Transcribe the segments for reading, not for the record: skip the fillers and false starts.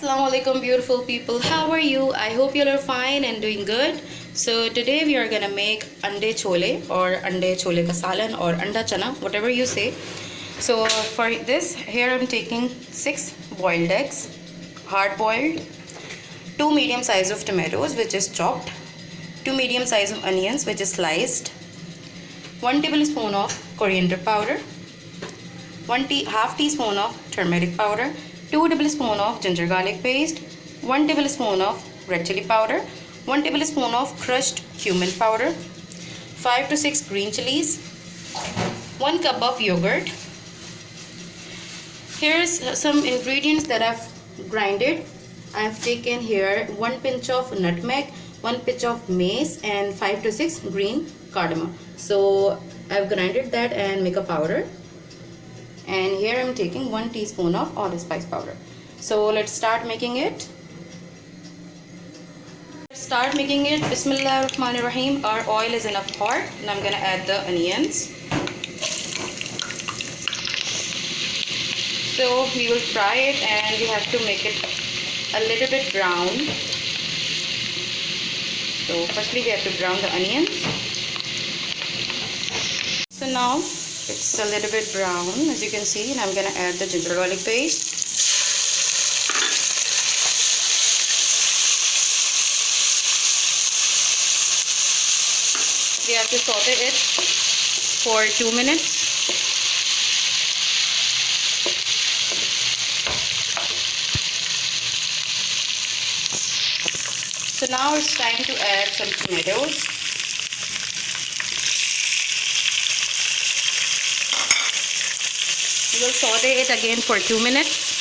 Assalamu alaikum beautiful people. How are you? I hope you are fine and doing good. So today we are gonna make Andey Chole or Andey Chole ka Salan or Anda Chana, whatever you say. So for this, here I'm taking 6 boiled eggs, hard boiled, 2 medium size of tomatoes which is chopped, 2 medium size of onions which is sliced, 1 tablespoon of coriander powder, half teaspoon of turmeric powder, 2 tablespoon of ginger garlic paste, 1 tablespoon of red chili powder, 1 tablespoon of crushed cumin powder, 5 to 6 green chilies, 1 cup of yogurt. Here's some ingredients that I've grinded. I've taken here 1 pinch of nutmeg, 1 pinch of mace and 5 to 6 green cardamom. So I've grinded that and make a powder. And here I'm taking 1 teaspoon of allspice powder. So let's start making it. Bismillahirrahmanirrahim. Our oil is enough hot and I'm gonna add the onions. So we will fry it and we have to make it a little bit brown. So firstly we have to brown the onions. So now it's a little bit brown as you can see, and I'm gonna add the ginger garlic paste. We have to saute it for 2 minutes. So now it's time to add some tomatoes. We will saute it again for 2 minutes.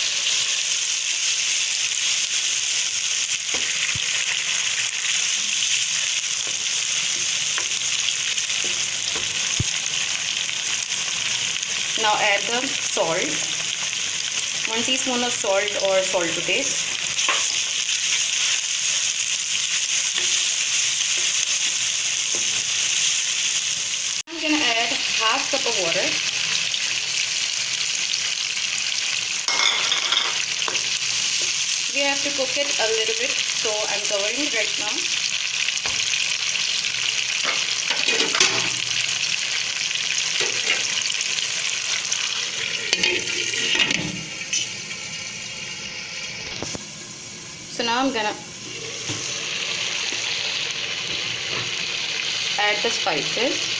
Now add the salt. 1 teaspoon of salt or salt to taste. I'm gonna add half cup of water. We have to cook it a little bit, so I'm covering it right now. So now I'm gonna add the spices.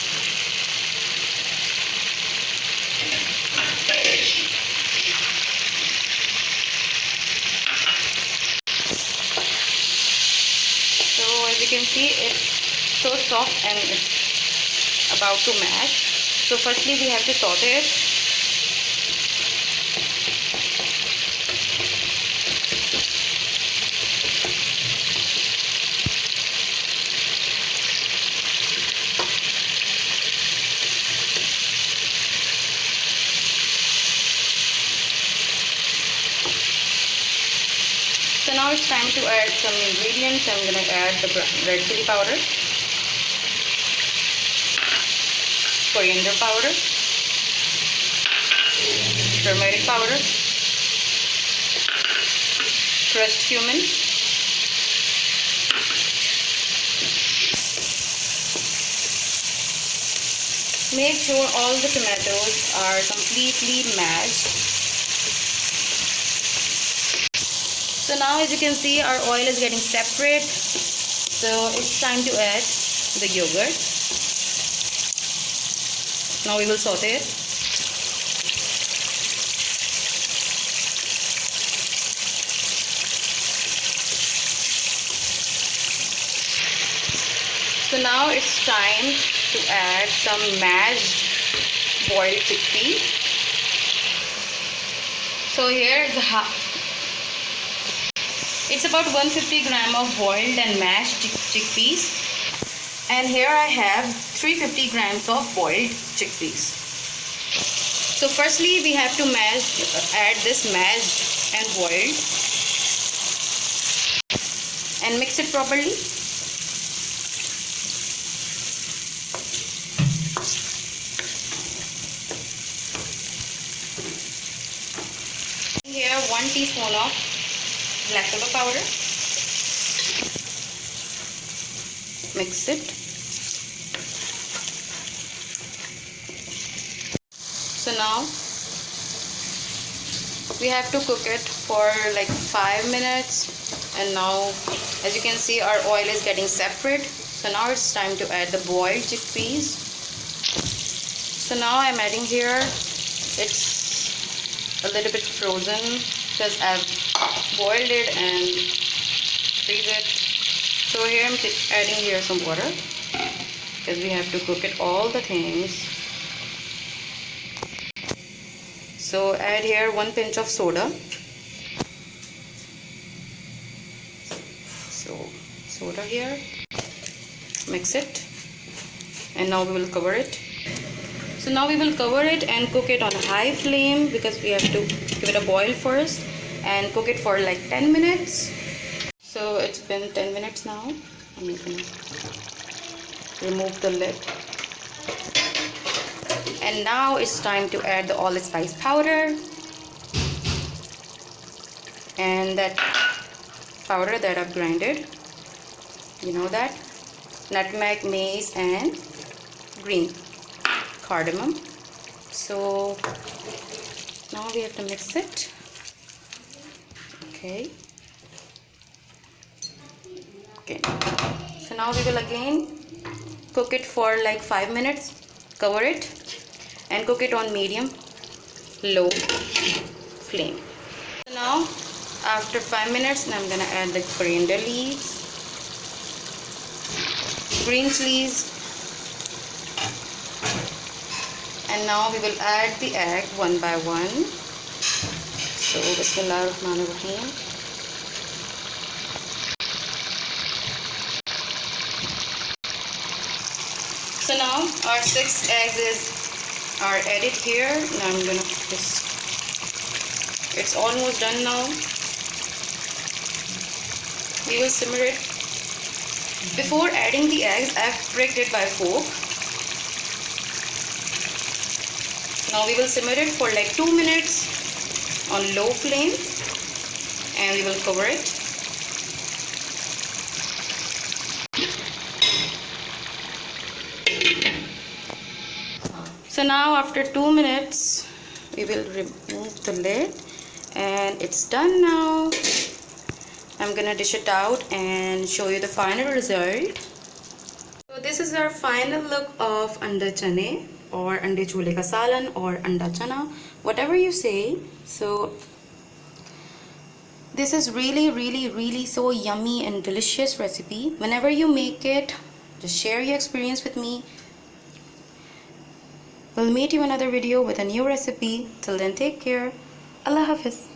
As you can see, it's so soft and it's about to mash. So firstly we have to saute it. So now it's time to add some ingredients. I'm going to add the red chili powder, coriander powder, turmeric powder, crushed cumin, make sure all the tomatoes are completely mashed. So now as you can see, our oil is getting separate. So it's time to add the yogurt. Now we will saute it. So now it's time to add some mashed boiled chickpeas. So here is it's about 150 gram of boiled and mashed chickpeas, and here I have 350 grams of boiled chickpeas. So firstly we have to add this mashed and boiled and mix it properly. Here 1 teaspoon of black pepper powder. Mix it. So now we have to cook it for like 5 minutes, and now as you can see our oil is getting separate. So now it's time to add the boiled chickpeas. So now I'm adding here, it's a little bit frozen because I've boiled it and freeze it. So here I'm adding here some water because we have to cook it all the things. So add here 1 pinch of soda. So soda here, mix it, and now we will cover it. So now we will cover it and cook it on a high flame because we have to give it a boil first and cook it for like 10 minutes. So it's been 10 minutes now. I'm going to remove the lid. And now it's time to add the allspice powder and that powder that I've grinded. You know that? Nutmeg, mace, and green cardamom. So now we have to mix it. Okay. So now we will again cook it for like 5 minutes. Cover it and cook it on medium low flame. So now after 5 minutes, I'm gonna add the coriander leaves, green chilies, and now we will add the egg one by one. So Bismillahirrahmanirrahim. So now our 6 eggs are added here. Now I'm gonna just, it's almost done now. We will simmer it. Before adding the eggs, I've pricked it by fork. Now we will simmer it for like 2 minutes on low flame and we will cover it. So now after 2 minutes, we will remove the lid and it's done now. I'm gonna dish it out and show you the final result. So this is our final look of Andey Chane or Andey Chole ka Salan or Anda Chana, whatever you say. So this is really so yummy and delicious recipe. Whenever you make it, just share your experience with me. We'll meet you in another video with a new recipe. Till then, take care. Allah Hafiz.